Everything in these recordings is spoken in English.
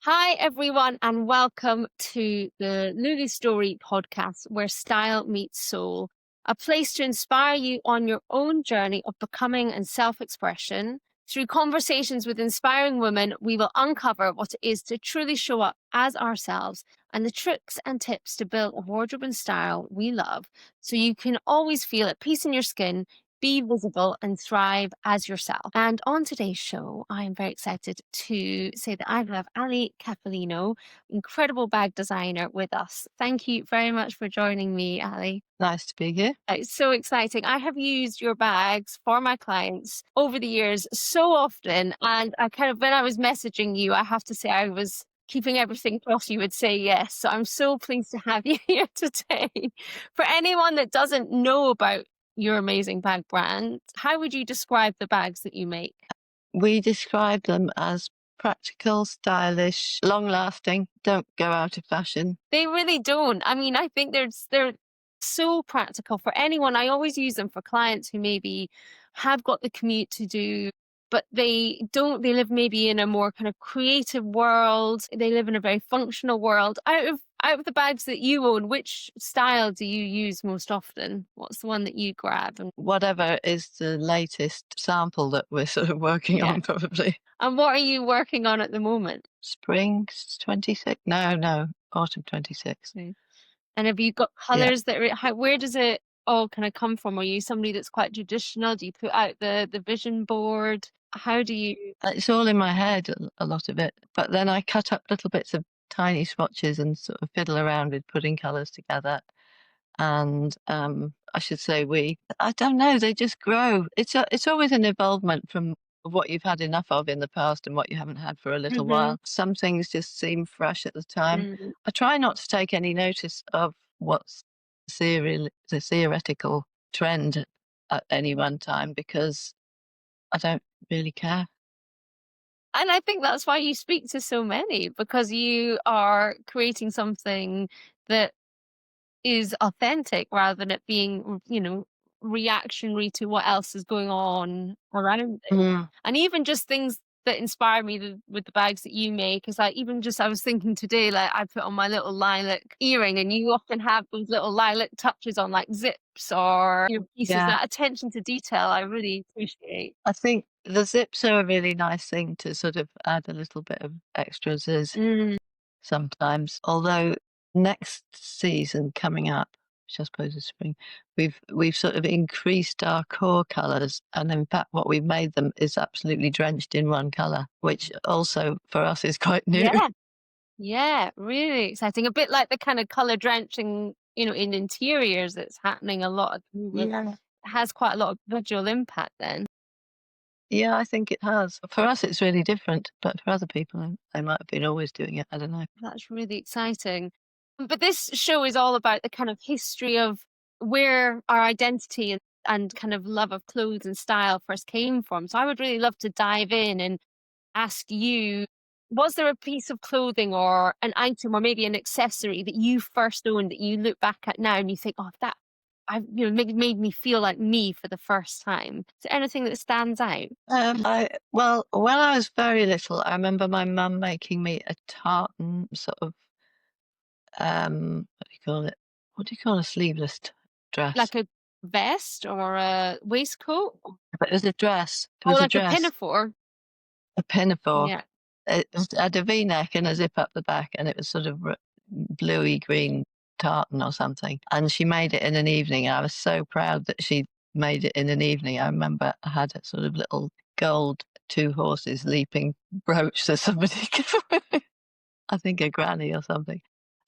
Hi, everyone, and welcome to the Lulu Story podcast, where style meets soul, a place to inspire you on your own journey of becoming and self expression. Through conversations with inspiring women, we will uncover what it is to truly show up as ourselves and the tricks and tips to build a wardrobe and style we love so you can always feel at peace in your skin, be visible, and thrive as yourself. And on today's show, I am very excited to say that I have Ally Capellino, incredible bag designer, with us. Thank you very much for joining me, Ally. Nice to be here. It's so exciting. I have used your bags for my clients over the years so often. And when I was messaging you, I have to say I was keeping everything crossed you would say yes. So I'm so pleased to have you here today. For anyone that doesn't know about your amazing bag brand, how would you describe the bags that you make? We describe them as practical, stylish, long lasting, don't go out of fashion. They really don't. I mean, I think they're so practical for anyone. I always use them for clients who maybe have got the commute to do, but they don't. They live maybe in a more kind of creative world. They live in a very functional world. Out of the bags that you own, which style do you use most often? What's the one that you grab? And Whatever is the latest sample that we're sort of working yeah. on, probably. And what are you working on at the moment? Spring 26? No, autumn 26. And have you got Yeah. colors that where does it all kind of come from? Are you somebody that's quite traditional? Do you put out the vision board? How do you? It's all in my head, a lot of it. But then I cut up little bits of tiny swatches and sort of fiddle around with putting colours together. And I should say I don't know, they just grow. It's always an evolvement from what you've had enough of in the past and what you haven't had for a little Mhm. while. Some things just seem fresh at the time. Mm. I try not to take any notice of what's the theoretical trend at any one time because I don't really care. And I think that's why you speak to so many, because you are creating something that is authentic rather than it being, reactionary to what else is going on around it. Mm, And even just things that inspire me with the bags that you make is like, even just I was thinking today, like I put on my little lilac earring, and you often have those little lilac touches on like zips or your pieces. yeah, That attention to detail, I really appreciate. I think the zips are a really nice thing to sort of add a little bit of extra zizz Mm. sometimes. Although next season coming up, which I suppose is spring, we've sort of increased our core colours, and in fact, what we've made them is absolutely drenched in one colour, which also for us is quite new. Yeah, yeah, really exciting. A bit like the kind of color drenching, in interiors that's happening a lot at the moment. Yeah. Has quite a lot of visual impact then. Yeah, I think it has. For us, it's really different, but for other people, they might have been always doing it. I don't know. That's really exciting. But this show is all about the kind of history of where our identity and kind of love of clothes and style first came from. So I would really love to dive in and ask you, was there a piece of clothing or an item or maybe an accessory that you first owned that you look back at now and you think, oh, that made me feel like me for the first time? Is there anything that stands out? Well, when I was very little, I remember my mum making me a tartan sort of what do you call it? What do you call a sleeveless dress? Like a vest or a waistcoat? But it was a dress. It Oh, was a like a dress, pinafore? a pinafore. Yeah. It had a V-neck and a zip up the back, and it was sort of bluey green tartan or something. And she made it in an evening. I was so proud that she made it in an evening. I remember I had a sort of little gold two horses leaping brooch that somebody gave I think a granny or something.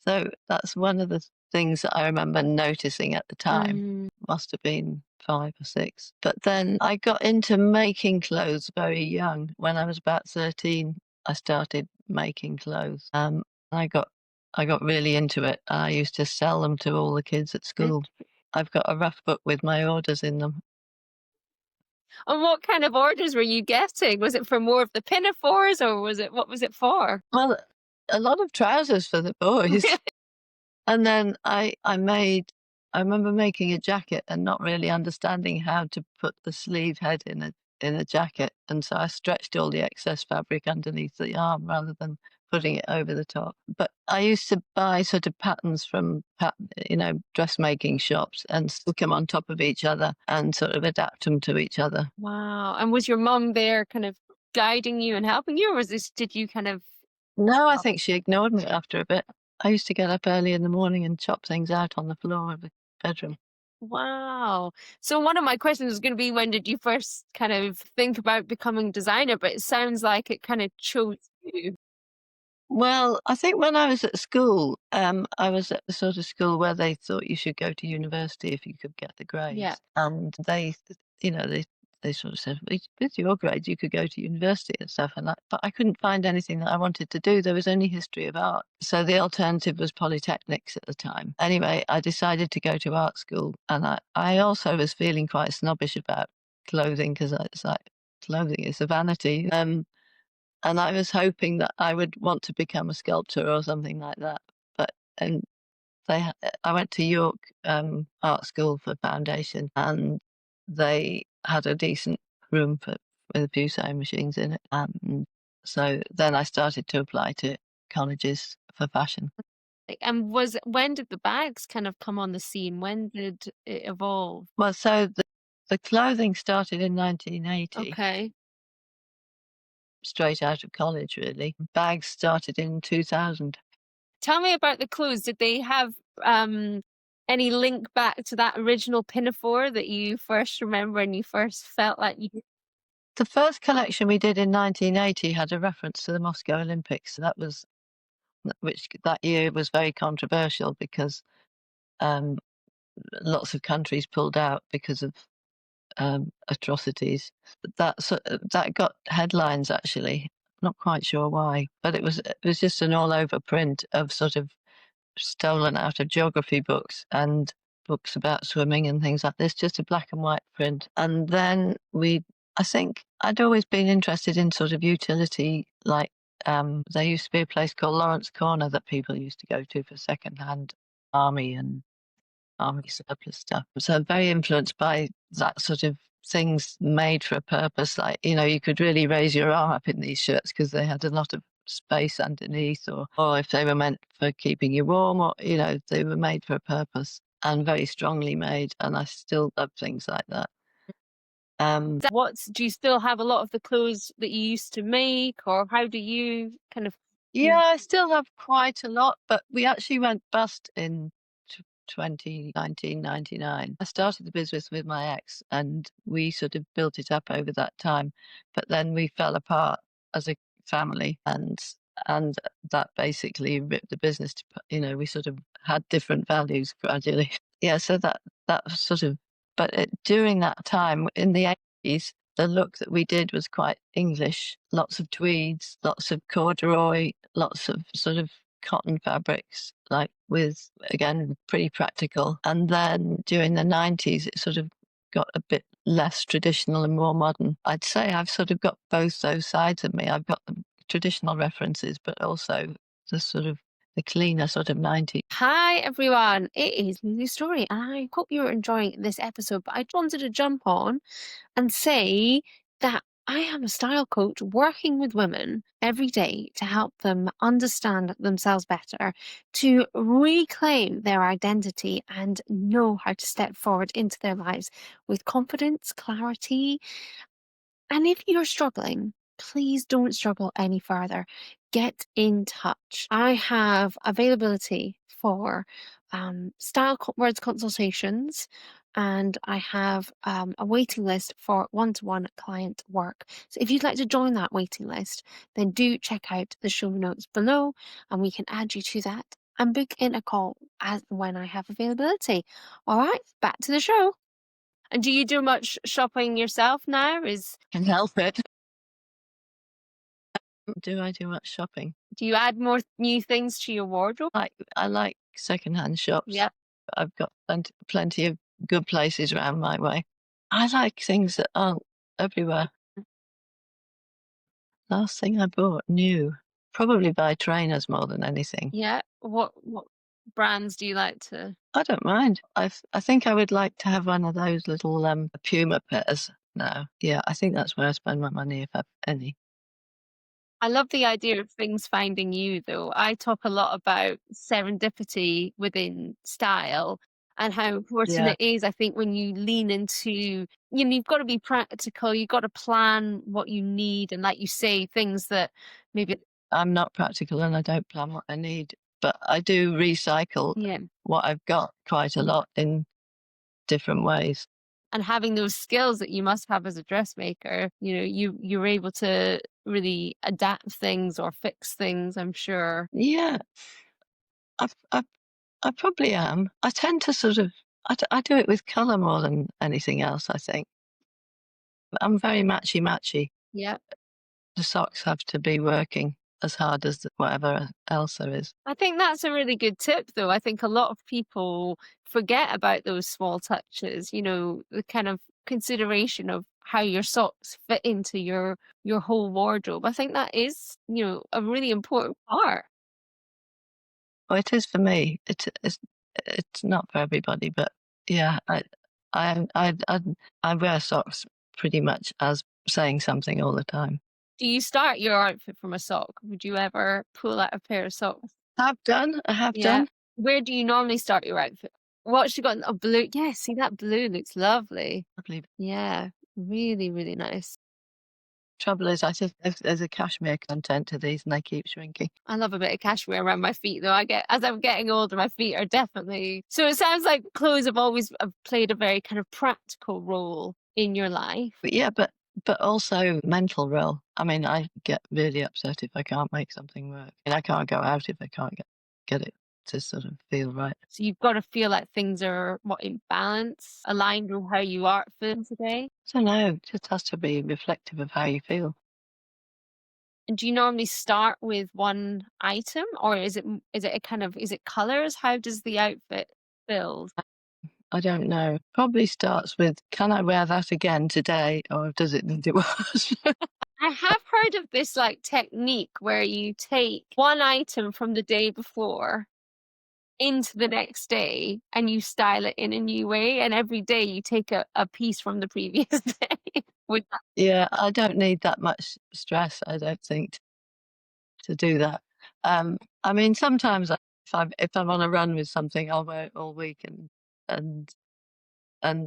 So that's one of the things that I remember noticing at the time. Mm. Must have been 5 or 6. But then I got into making clothes very young. When I was about 13, I started making clothes. I got really into it. I used to sell them to all the kids at Mm. school. I've got a rough book with my orders in them. And what kind of orders were you getting? Was it for more of the pinafores, or what was it for? Well, a lot of trousers for the boys. And then I remember making a jacket and not really understanding how to put the sleeve head in a jacket, and so I stretched all the excess fabric underneath the arm rather than putting it over the top. But I used to buy sort of patterns from dressmaking shops and stick them on top of each other and sort of adapt them to each other. Wow. And was your mum there kind of guiding you and helping you, or did you kind of No, I think she ignored me after a bit. I used to get up early in the morning and chop things out on the floor of the bedroom. Wow. So one of my questions was going to be, when did you first kind of think about becoming a designer? But it sounds like it kind of chose you. Well, I think when I was at school, I was at the sort of school where they thought you should go to university if you could get the Yeah. grades. And they sort of said, with your grades, you could go to university and stuff. But I couldn't find anything that I wanted to do. There was only history of art. So the alternative was polytechnics at the time. Anyway, I decided to go to art school. And I also was feeling quite snobbish about clothing because it's like clothing is a vanity. And I was hoping that I would want to become a sculptor or something like that. But and I went to York Art School for foundation, and they had a decent room with a few sewing machines in it. So then I started to apply to colleges for fashion. And when did the bags kind of come on the scene? When did it evolve? Well, so the clothing started in 1980, Okay. straight out of college, really. Bags started in 2000. Tell me about the clothes. Did they have any link back to that original pinafore that you first remember and you first felt like you The first collection we did in 1980 had a reference to the Moscow Olympics. That was which that year was very controversial because um, lots of countries pulled out because of atrocities. That got headlines actually. Not quite sure why, but it was just an all over print of sort of stolen out of geography books and books about swimming and things like this, just a black and white print. And then I think I'd always been interested in sort of utility, like there used to be a place called Lawrence Corner that people used to go to for secondhand army and army surplus stuff. So very influenced by that sort of things made for a purpose. Like, you could really raise your arm up in these shirts because they had a lot of space underneath, or if they were meant for keeping you warm, or, they were made for a purpose and very strongly made. And I still love things like that. do you still have a lot of the clothes that you used to make, or how do you kind of Yeah, I still have quite a lot, but we actually went bust in 1999. I started the business with my ex and we sort of built it up over that time, but then we fell apart as a family and that basically ripped the business to, we sort of had different values gradually. Yeah, so that was sort of, but during that time in the 80s, the look that we did was quite English. Lots of tweeds, lots of corduroy, lots of sort of cotton fabrics, like with, again, pretty practical. And then during the 90s, it sort of got a bit less traditional and more modern. I'd say I've sort of got both those sides of me. I've got the traditional references, but also the sort of the cleaner sort of 90s. Hi everyone, it is Lulu Story, and I hope you're enjoying this episode. But I just wanted to jump on and say that I am a style coach working with women every day to help them understand themselves better, to reclaim their identity and know how to step forward into their lives with confidence, clarity, and if you're struggling, please don't struggle any further. Get in touch. I have availability for words consultations, and I have a waiting list for one-to-one client work. So if you'd like to join that waiting list, then do check out the show notes below and we can add you to that and book in a call as when I have availability. All right, back to the show. And do you do much shopping yourself now? Can help it. Do I do much shopping? Do you add more new things to your wardrobe? I like secondhand shops. Yeah. I've got plenty of good places around my way. I like things that aren't everywhere. Last thing I bought new, probably buy trainers more than anything. Yeah. What brands do you like to? I don't mind. I think I would like to have one of those little Puma pairs now. Yeah, I think that's where I spend my money if I've any. I love the idea of things finding you, though. I talk a lot about serendipity within style and how important Yeah, it is. I think when you lean into, you've got to be practical, you've got to plan what you need. And like you say, things that maybe, I'm not practical and I don't plan what I need, but I do recycle yeah. what I've got quite a lot in different ways. And having those skills that you must have as a dressmaker, you're able to really adapt things or fix things, I'm sure. Yeah, I I probably am. I tend to sort of I do it with colour more than anything else, I think. I'm very matchy-matchy. Yeah. The socks have to be working as hard as whatever else there is. I think that's a really good tip, though. I think a lot of people forget about those small touches, the kind of consideration of how your socks fit into your whole wardrobe. I think that is, a really important part. Well, it is for me. It's not for everybody, but yeah, I I I I wear socks pretty much as saying something all the time. Do you start your outfit from a sock? Would you ever pull out a pair of socks? I have Yeah. done. Where do you normally start your outfit? What's she got? A blue? Yeah, see that blue looks lovely. I believe. Yeah, really, really nice. Trouble is, I think there's a cashmere content to these, and they keep shrinking. I love a bit of cashmere around my feet, though. As I'm getting older, my feet are definitely. So it sounds like clothes have always played a very kind of practical role in your life. But yeah, but also mental role. I mean, I get really upset if I can't make something work, and I can't go out if I can't get it to sort of feel right. So you've got to feel like things are in balance, aligned with how you are feeling today. So no, it just has to be reflective of how you feel. And do you normally start with one item, or is it a kind of, is it colors? How does the outfit build? I don't know. Probably starts with, "Can I wear that again today, or does it need it wash?" I have heard of this like technique where you take one item from the day before into the next day and you style it in a new way, and every day you take a piece from the previous day. Would that Yeah, I don't need that much stress, I don't think, to do that. I mean, sometimes if I'm on a run with something, I'll wear it all week, and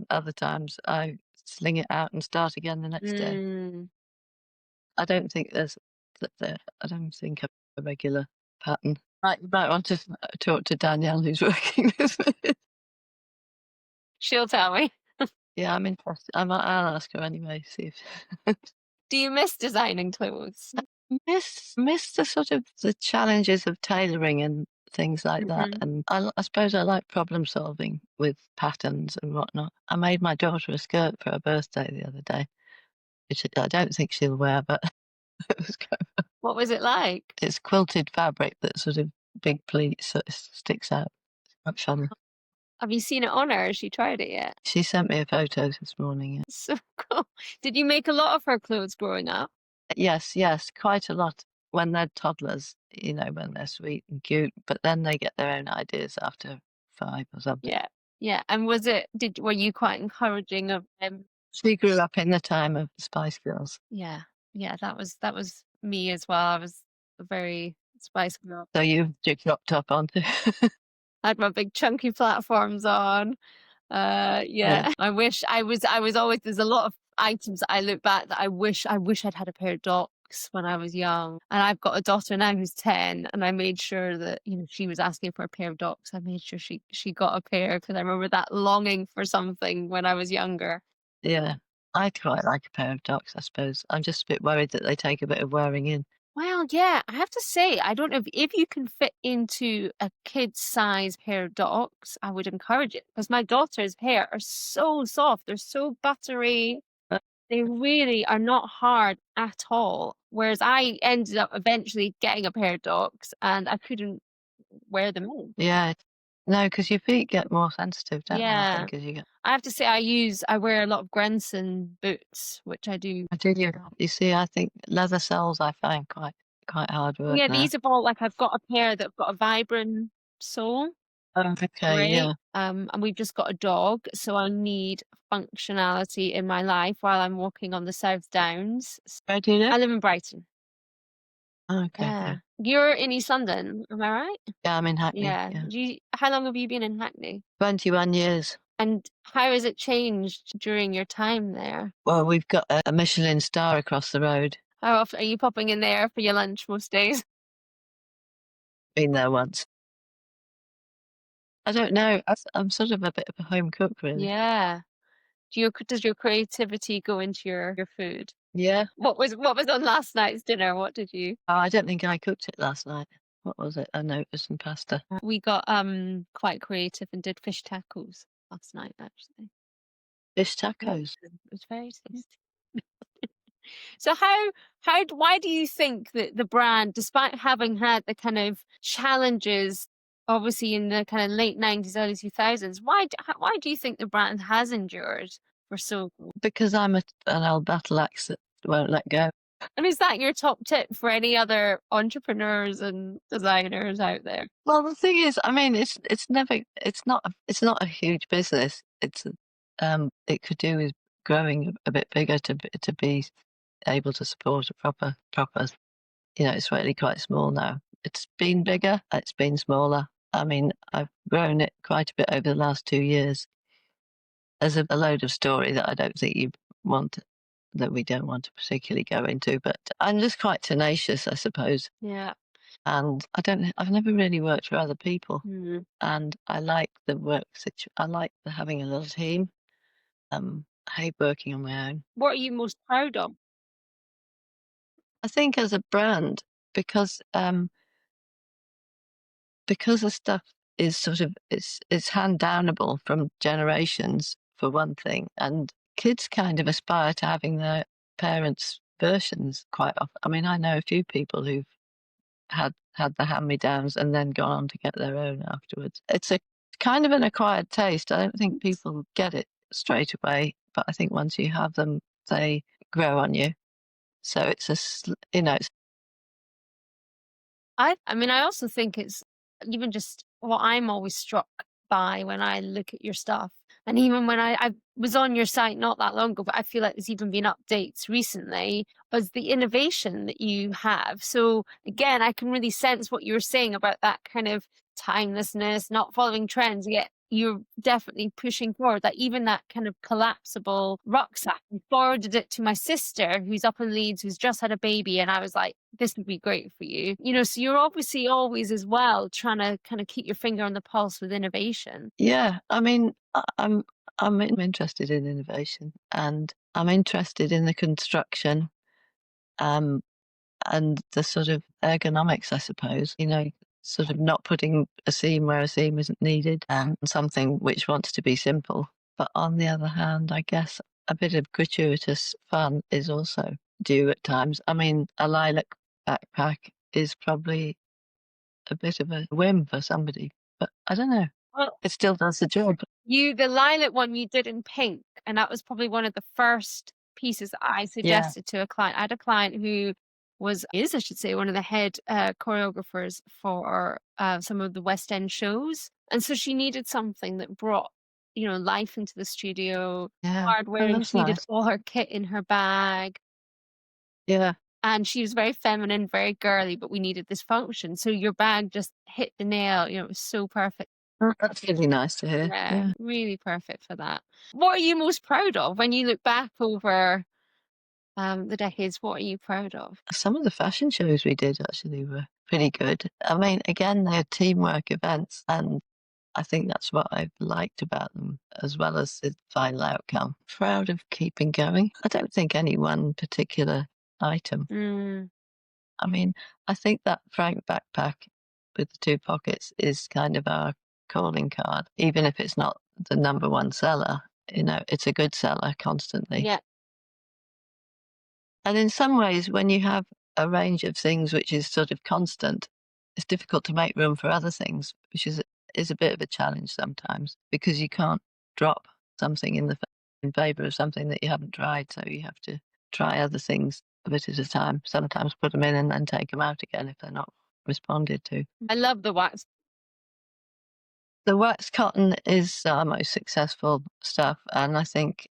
other times I sling it out and start again the next day. mm, I don't think there's I don't think a regular pattern. You might want to talk to Danielle, who's working with me. she'll tell me. Yeah, I'm interested. I'll ask her anyway, see if Do you miss designing clothes? miss the sort of the challenges of tailoring and things like that. Hmm. And I suppose I like problem solving with patterns and whatnot. I made my daughter a skirt for her birthday the other day, which I don't think she'll wear, but it was What was it like? it's quilted fabric that sort of big pleats sort of sticks out. It's quite funny. Have you seen it on her? Has she tried it yet? She sent me a photo this morning. Yeah. So cool. Did you make a lot of her clothes growing up? Yes, yes, quite a lot when they're toddlers, when they're sweet and cute, but then they get their own ideas after 5 or something. Yeah. Yeah. And were you quite encouraging of them? She grew up in the time of the Spice Girls, Yeah. Yeah. That was me as well. I was a very Spice Girl. so you've your crop top onto. I had my big chunky platforms on. Yeah, Yeah. I was always, there's a lot of items that I look back that I wish I'd had a pair of Docs when I was young. And I've got a daughter now who's 10, and I made sure that, she was asking for a pair of Docs. I made sure she got a pair because I remember that longing for something when I was younger. yeah. I quite like a pair of Docs, I suppose. I'm just a bit worried that they take a bit of wearing in. Well, yeah, I have to say, I don't know if you can fit into a kid's size pair of Docs, I would encourage it because my daughter's hair are so soft. They're so buttery. Uh, They really are not hard at all. Whereas I ended up eventually getting a pair of Docs and I couldn't wear them in. yeah. No, because your feet get more sensitive, don't they, I Yeah. think, as you get. I have to say I wear a lot of Grenson boots, which I do. I do you see, I think leather soles I find quite hard work Yeah, now. these have all like I've got a pair that have got a vibrant sole. Oh, okay, Great. yeah. And we've just got a dog, so I need functionality in my life while I'm walking on the South Downs. Where do you live? I live in Brighton. Okay, Yeah. yeah. You're in East London, am I right? Yeah, I'm in Hackney, Yeah. yeah. How long have you been in Hackney? 21 years. And how has it changed during your time there? Well, we've got a Michelin star across the road. How often are you popping in there for your lunch most days? Been there once. I don't know. I'm sort of a bit of a home cook, really. Yeah. Does your creativity go into your food? Yeah. What was on last night's dinner? What did you Oh, I don't think I cooked it last night. What was it? I know it was some pasta. We got quite creative and did fish tacos last night actually. Fish Yeah. tacos. It was very tasty. So why do you think that the brand, despite having had the kind of challenges, obviously in the kind of late 90s, early 2000s, why do you think the brand has endured for so long? Because an old battle axe that won't let go. And is that your top tip for any other entrepreneurs and designers out there? Well, the thing is, I mean, it's not a huge business. It could do with growing a bit bigger to be able to support a proper. It's really quite small now. It's been bigger. It's been smaller. I mean, I've grown it quite a bit over the last 2 years. There's a load of story that I don't think you want that we don't want to particularly go into, but I'm just quite tenacious, I suppose. Yeah. And I've never really worked for other people. Mm. And I like the I like the having a little team. I hate working on my own. What are you most proud of? I think as a brand, because because the stuff is sort of it's hand downable from generations for one thing, and kids kind of aspire to having their parents' versions quite often. I mean, I know a few people who've had the hand-me-downs and then gone on to get their own afterwards. It's a kind of an acquired taste. I don't think people get it straight away, but I think once you have them, they grow on you. So it's I mean, I also think it's even just what I'm always struck by when I look at your stuff. And even when I was on your site not that long ago, but I feel like there's even been updates recently, was the innovation that you have. So again, I can really sense what you were saying about that kind of timelessness, not following trends, yet you're definitely pushing forward. Like even that kind of collapsible rucksack, I forwarded it to my sister who's up in Leeds, who's just had a baby, and I was like, this would be great for you. So you're obviously always as well trying to kind of keep your finger on the pulse with innovation. yeah. I mean, I'm interested in innovation, and I'm interested in the construction. Um, and the sort of ergonomics, I suppose, sort of not putting a seam where a seam isn't needed and something which wants to be simple. But on the other hand, I guess a bit of gratuitous fun is also due at times. I mean, a lilac backpack is probably a bit of a whim for somebody, but I don't know. Well, It still does the job. the lilac one you did in pink, and that was probably one of the first pieces that I Yeah. suggested to a client. I had a client who I should say, one of the head choreographers for some of the West End shows. And so she needed something that brought, life into the studio, Yeah. hardware, Oh, and that's she needed nice. all her kit in her bag. Yeah. And she was very feminine, very girly, but we needed this function. So your bag just hit the nail. It was so perfect. Oh, that's really nice to hear. Yeah, Yeah. really perfect for that. What are you most proud of when you look back over the decades? What are you proud of? Some of the fashion shows we did actually were pretty good. I mean, again, they're teamwork events, and I think that's what I've liked about them, as well as the final outcome. Proud of keeping going. I don't think any one particular item. Mm, I mean, I think that Frank backpack with the two pockets is kind of our calling card, even if it's not the number one seller. It's a good seller constantly. yeah. And in some ways, when you have a range of things which is sort of constant, it's difficult to make room for other things, which is a bit of a challenge sometimes because you can't drop something in favor of something that you haven't tried. So you have to try other things a bit at a time. Sometimes put them in and then take them out again if they're not responded to. I love the wax. The wax cotton is our most successful stuff, and I think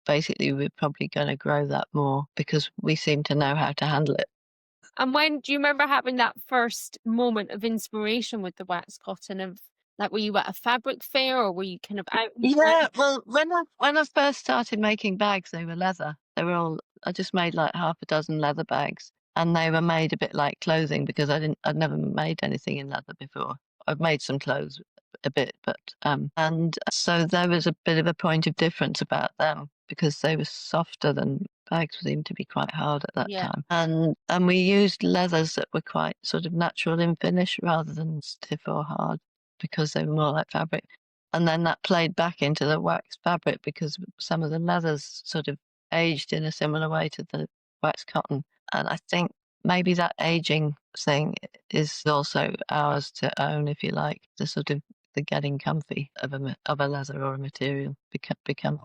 basically we're probably going to grow that more because we seem to know how to handle it. And when do you remember having that first moment of inspiration with the wax cotton of like, were you at a fabric fair or were you kind of out and about? Yeah, well, when I first started making bags, they were leather. They were all I just made like half a dozen leather bags, and they were made a bit like clothing because I'd never made anything in leather before. I've made some clothes a bit, but and so there was a bit of a point of difference about them because they were softer than bags seemed to be quite hard at that Yeah, time. And we used leathers that were quite sort of natural in finish rather than stiff or hard because they were more like fabric. And then that played back into the wax fabric because some of the leathers sort of aged in a similar way to the wax cotton. And I think maybe that aging thing is also ours to own, if you like, the sort of the getting comfy of a leather or a material become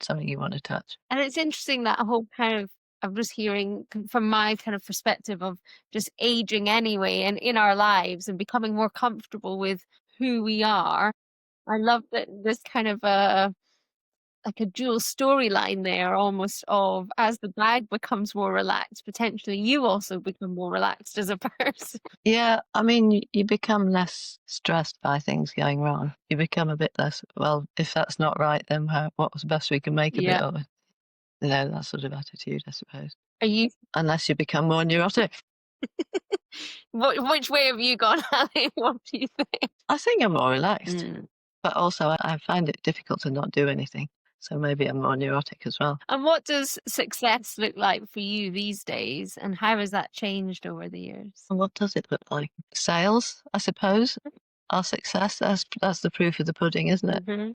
something you want to touch. and it's interesting that whole kind of I'm just hearing from my kind of perspective of just aging anyway and in our lives and becoming more comfortable with who we are. I love that this kind of like a dual storyline there almost of as the bag becomes more relaxed, potentially you also become more relaxed as a person. Yeah, I mean, you become less stressed by things going wrong. You become a bit less, well, if that's not right, then what's the best we can make of it? Yeah. Or, that sort of attitude, I suppose. Are you Unless you become more neurotic. which way have you gone, Ali? What do you think? I think I'm more relaxed, Mm. but also I find it difficult to not do anything. So maybe I'm more neurotic as well. And what does success look like for you these days, and how has that changed over the years? And what does it look like? Sales, I suppose, our success. That's the proof of the pudding, isn't it? Mhm.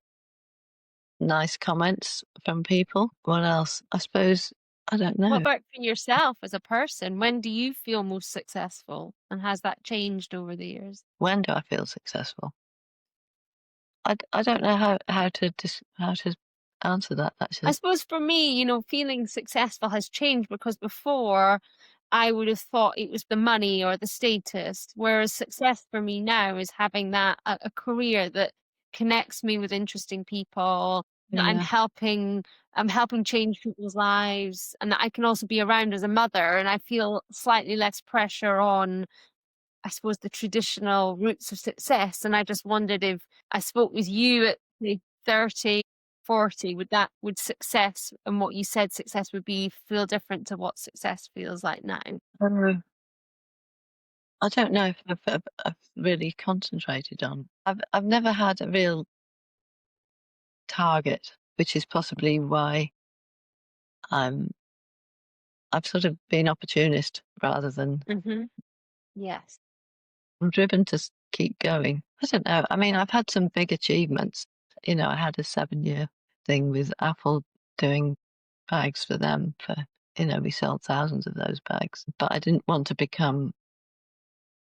Nice comments from people. What else? I suppose, I don't What know. about for yourself as a person? When do you feel most successful, and has that changed over the years? When do I feel successful? I don't know how to answer that I actually. suppose for me, feeling successful has changed because before I would have thought it was the money or the status, whereas success for me now is having that a career that connects me with interesting people, that Yeah. I'm helping change people's lives, and that I can also be around as a mother, and I feel slightly less pressure on I suppose, the traditional routes of success. And I just wondered if I spoke with you at say 30, 40, would success and what you said success would be feel different to what success feels like now? Um, I don't know if I've really concentrated on. I've never had a real target, which is possibly why I'm I've sort of been opportunist rather than Hmm. Yes. I'm driven to keep going. I don't know. I mean, I've had some big achievements. I had a 7-year thing with Apple doing bags for them we sold thousands of those bags, but I didn't want to become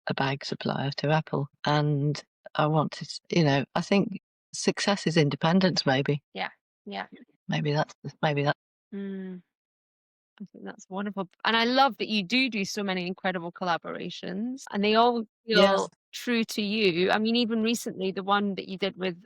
a bag supplier to Apple. And I wanted, I think success is independence, maybe. Yeah. Yeah. Maybe that. Mm, I think that's wonderful. And I love that you do so many incredible collaborations and they all Yeah. feel true to you. I mean, even recently, the one that you did with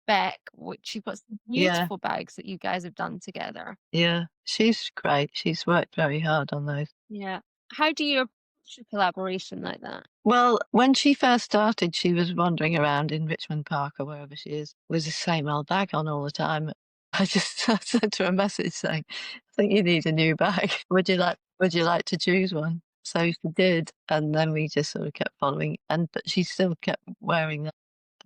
Beck, which you've got some Yeah. beautiful bags that you guys have done together. Yeah. She's great. She's worked very hard on those. Yeah. How do you approach a collaboration like that? Well, when she first started, she was wandering around in Richmond Park or wherever she is, with the same old bag on all the time. I sent her a message saying, "I think you need a new bag. Would you like to choose one?" So she did, and then we just sort of kept following. But she still kept wearing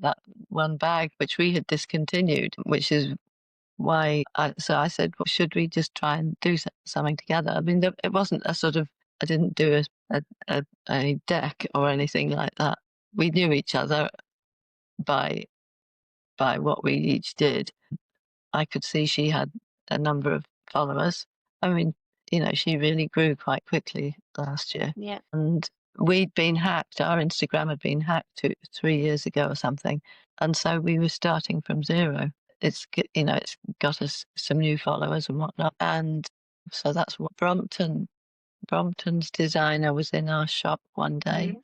that one bag, which we had discontinued, which is why I said, well, should we just try and do something together? I mean, it wasn't a sort of, I didn't do a deck or anything like that. We knew each other by what we each did. I could see she had a number of followers. I mean, she really grew quite quickly last year. Yeah. And we'd been hacked. Our Instagram had been hacked 3 years ago or something. And so we were starting from zero. It's got us some new followers and whatnot. And so that's what Brompton's designer was in our shop one day Mhm.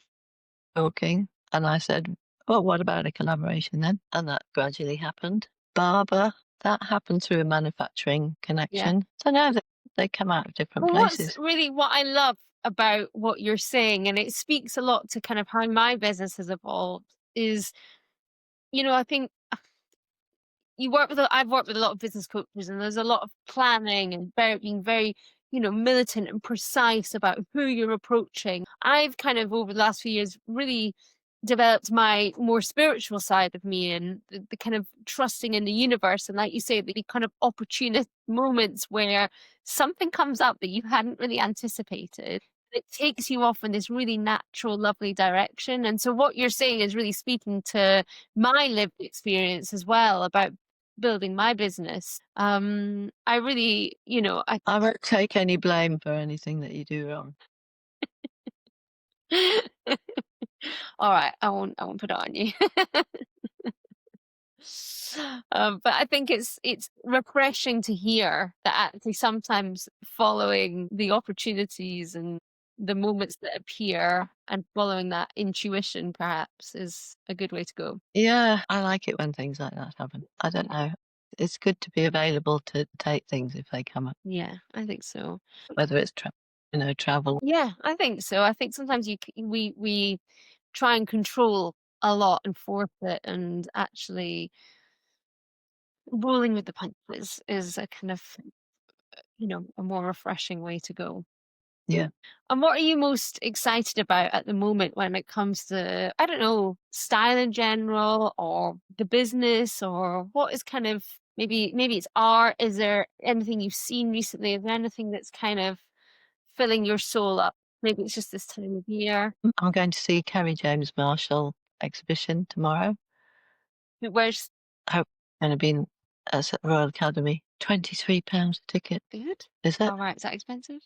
talking. And I said, well, what about a collaboration then? And that gradually happened. Barber, that happened through a manufacturing Yeah. connection. So now they come out of different Well, what's places. really what I love about what you're saying, and it speaks a lot to kind of how my business has evolved. Is, I think I've worked with a lot of business coaches, and there's a lot of planning and being very, militant and precise about who you're approaching. I've kind of over the last few years really developed my more spiritual side of me, and the kind of trusting in the universe, and like you say, the kind of opportunist moments where something comes up that you hadn't really anticipated. It takes you off in this really natural, lovely direction. And so what you're saying is really speaking to my lived experience as well about building my business. I really, I I won't take any blame for anything that you do wrong. all right, I won't put it on you. But I think it's refreshing to hear that actually sometimes following the opportunities and the moments that appear and following that intuition perhaps is a good way to go. Yeah, I like it when things like that happen. I don't know. It's good to be available to take things if they come up, Yeah, I think so. whether it's travel. Yeah, I think so. I think sometimes we try and control a lot and force it, and actually rolling with the punches is a kind of, a more refreshing way to go. Yeah. And what are you most excited about at the moment when it comes to, I don't know, style in general or the business, or what is kind of, maybe it's art. Is there anything you've seen recently? Is there anything that's kind of filling your soul up? Maybe it's just this time of year. I'm going to see Kerry James Marshall exhibition tomorrow. Where's I hope it's gonna be in at Royal Academy. £23 a ticket. food? Is it? All right, is that expensive?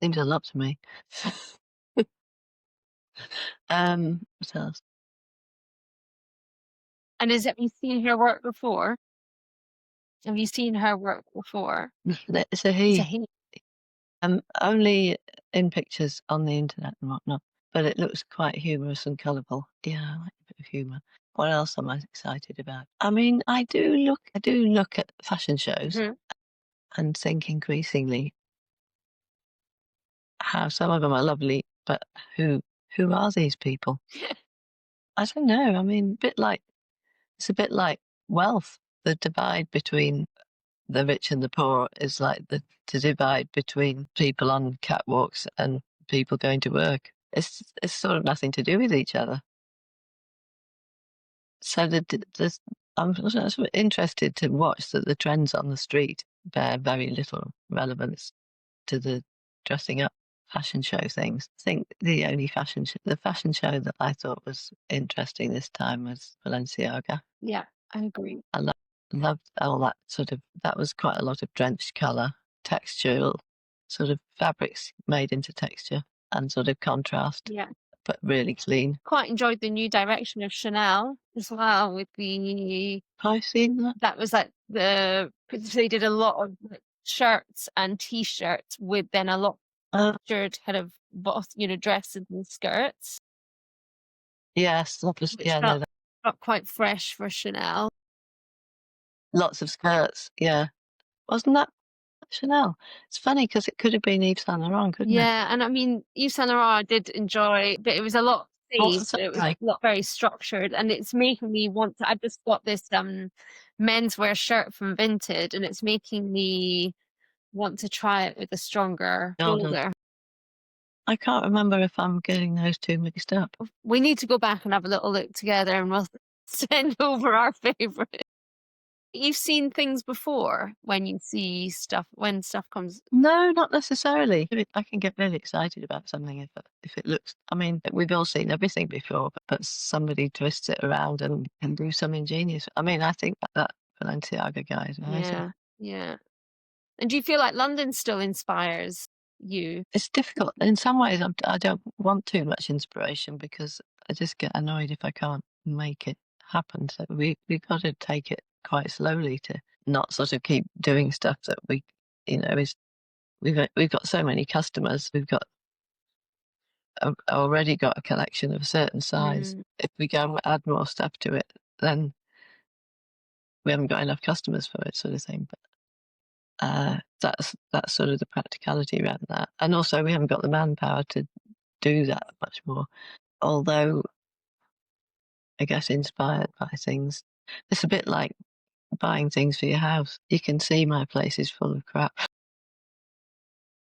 Seems a lot to me. What else? And have you seen her work before? Have you seen her work before? It's a It's a he. he. Only in pictures on the internet and whatnot, but it looks quite humorous and colourful. Yeah, I like a bit of humour. What else am I excited about? I mean, I do look at fashion shows Mhm. and think increasingly how some of them are lovely, but who who are these people? I don't know. I mean, it's a bit like wealth. The divide between the rich and the poor is like the divide between people on catwalks and people going to work. It's sort of nothing to do with each other. So I'm sort of interested to watch that the trends on the street bear very little relevance to the dressing up fashion show things. I think the fashion show that I thought was interesting this time was Balenciaga. Yeah, I agree. I loved all that that was quite a lot of drenched colour, textural sort of fabrics made into texture and sort of contrast, Yeah. but really clean. Quite enjoyed the new direction of Chanel as well with the Have you seen that? that was like because they did a lot of like shirts and t-shirts with then a lot Uh, featured kind of dresses and skirts, yes, that was which yeah, no, felt quite fresh for Chanel. lots of skirts, yeah. Wasn't that Chanel? It's funny because it could have been Yves Saint Laurent, couldn't it? Yeah, and I mean, Yves Saint Laurent I did enjoy, but it was a lot to What see, was but it it was like? not very structured, and it's making me want to. I just got this menswear shirt from Vinted, and it's making me want to try it with a stronger Hold on. shoulder. I can't remember if I'm getting those 2 mixed up. We need to go back and have a little look together, and we'll send over our favorite. You've seen things before when you see stuff when stuff comes. No, not necessarily. I can get really excited about something if it looks. I mean, we've all seen everything before, but somebody twists it around and can do some ingenious. I mean, I think that Balenciaga guy is amazing. Yeah, yeah. And do you feel like London still inspires you? It's difficult in some ways. I don't want too much inspiration because I just get annoyed if I can't make it happen. So we've got to take it quite slowly to not sort of keep doing stuff that is we've got so many customers. We've got already got a collection of a certain size. Mm. If we go and add more stuff to it, then we haven't got enough customers for it, sort of thing. But That's sort of the practicality around that. And also we haven't got the manpower to do that much more. Although I guess inspired by things. It's a bit like buying things for your house. You can see my place is full of crap.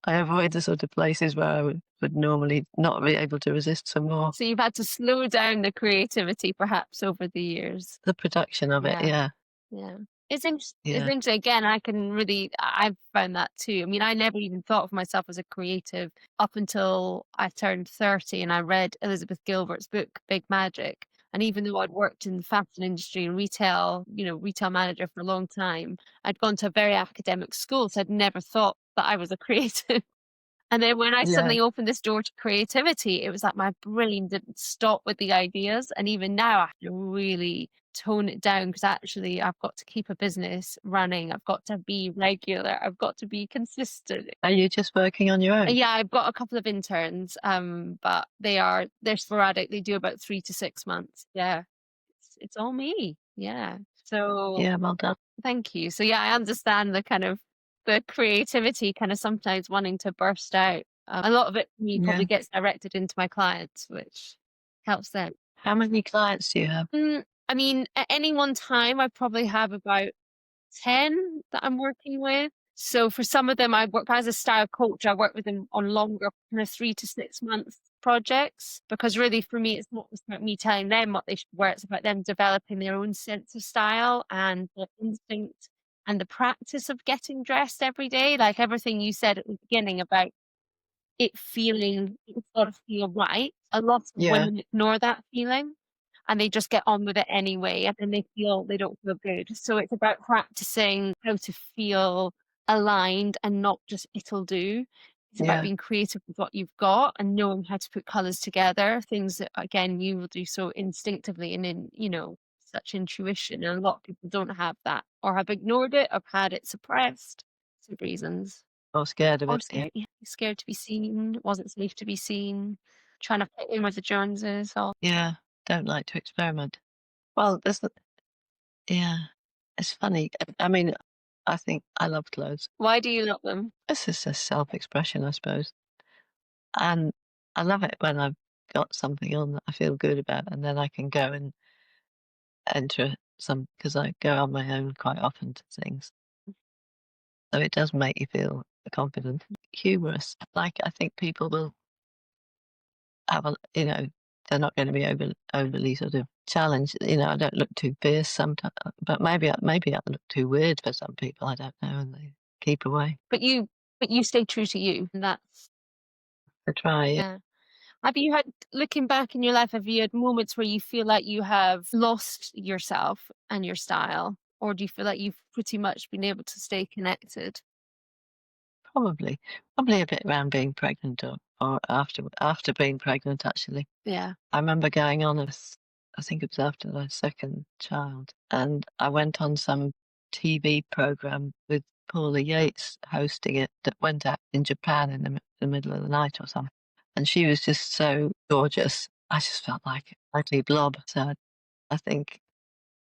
I avoid the sort of places where I would normally not be able to resist some more. So you've had to slow down the creativity perhaps over the years. The production of it, Yeah. yeah, Yeah. It's yeah, interesting, again, I've found that too. I mean, I never even thought of myself as a creative up until I turned 30 and I read Elizabeth Gilbert's book, Big Magic. And even though I'd worked in the fashion industry and retail, retail manager for a long time, I'd gone to a very academic school, so I'd never thought that I was a creative. And then when I yeah. suddenly opened this door to creativity, it was like my brain didn't stop with the ideas. And even now I have to really tone it down because actually I've got to keep a business running. I've got to be regular. I've got to be consistent. Are you just working on your own? Yeah, I've got a couple of interns, but they're sporadic. They do about 3 to 6 months. Yeah. It's all me. Yeah. So Yeah, well done. thank you. So yeah, I understand the creativity kind of sometimes wanting to burst out. A lot of it for me Yeah. probably gets directed into my clients, which helps them. How many clients do you have? I mean, at any one time, I probably have about 10 that I'm working with. So for some of them, I work as a style coach. I work with them on longer, kind of 3 to 6 month projects, because really for me, it's not just about me telling them what they should wear. It's about them developing their own sense of style and the instinct and the practice of getting dressed every day. Like everything you said at the beginning about it's got to feel right. A lot of Yeah, women ignore that feeling and they just get on with it anyway, and then they don't feel good. So it's about practicing how to feel aligned and not just it'll do. It's about yeah. being creative with what you've got and knowing how to put colors together, things that again you will do so instinctively and in, such intuition. And a lot of people don't have that or have ignored it or had it suppressed for reasons. Or scared of Or it, yeah. scared, yeah, scared to be seen, wasn't safe to be seen, trying to fit in with the Joneses, or Yeah, don't like to experiment. Well, yeah, it's funny. I mean, I think I love clothes. why do you love them? It's just a self-expression, I suppose. And I love it when I've got something on that I feel good about, and then I can go and enter some because I go on my own quite often to things. So it does make you feel confident, humorous. Like I think people will have they're not going to be overly sort of challenged. I don't look too fierce sometimes, but maybe I look too weird for some people. I don't know, and they keep away. But you stay true to you, and that's I try. Yeah. yeah. Have you had looking back in your life, have you had moments where you feel like you have lost yourself and your style? Or do you feel like you've pretty much been able to stay connected? Probably a bit around being pregnant or after being pregnant. Actually, Yeah. I remember going on I think it was after my second child, and I went on some TV program with Paula Yates hosting it that went out in Japan in the middle of the night or something. And she was just so gorgeous. I just felt like a ugly blob. So I think,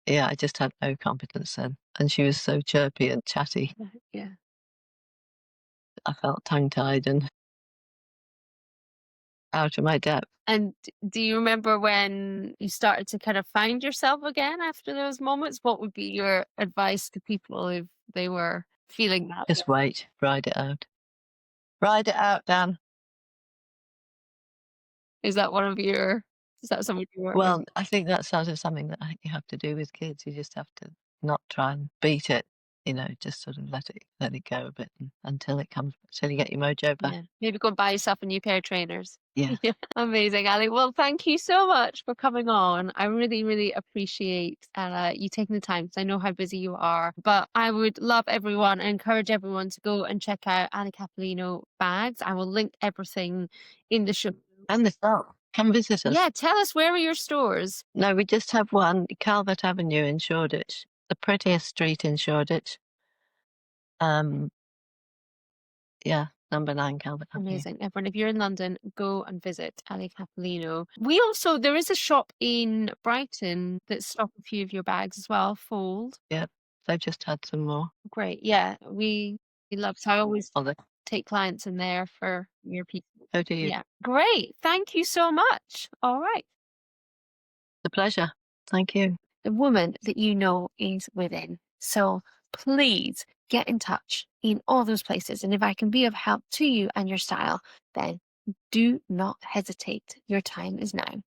yeah, I just had no confidence then. And she was so chirpy and chatty. Yeah. I felt tongue tied and out of my depth. And do you remember when you started to kind of find yourself again after those moments? What would be your advice to people if they were feeling that way? Just wait, ride it out. Ride it out, Dan. Is that one of your is that some of your Well, I think that's sort of something that I think you have to do with kids. You just have to not try and beat it, just sort of let it go a bit until you get your mojo back. yeah, maybe go and buy yourself a new pair of trainers. Yeah. Yeah, amazing, Ali. Well, thank you so much for coming on. I really, really appreciate you taking the time because I know how busy you are. But I would love everyone, encourage everyone to go and check out Ally Capellino bags. I will link everything in the show And notes. the shop. Come visit us. Yeah, tell us, where are your stores? No, we just have one, Calvert Avenue in Shoreditch, the prettiest street in Shoreditch. Um, yeah, number 9 Calvert Avenue. Amazing. Everyone, if you're in London, go and visit Ally Capellino. There is a shop in Brighton that stock a few of your bags as well, Fold. Yeah. They've just had some more. Great. Yeah, we love. So I always Oh, they take clients in there for your people. oh, do you? Yeah. Great. Thank you so much. All right. The pleasure. Thank you. The woman that you know is within. So please get in touch in all those places. And if I can be of help to you and your style, then do not hesitate. Your time is now.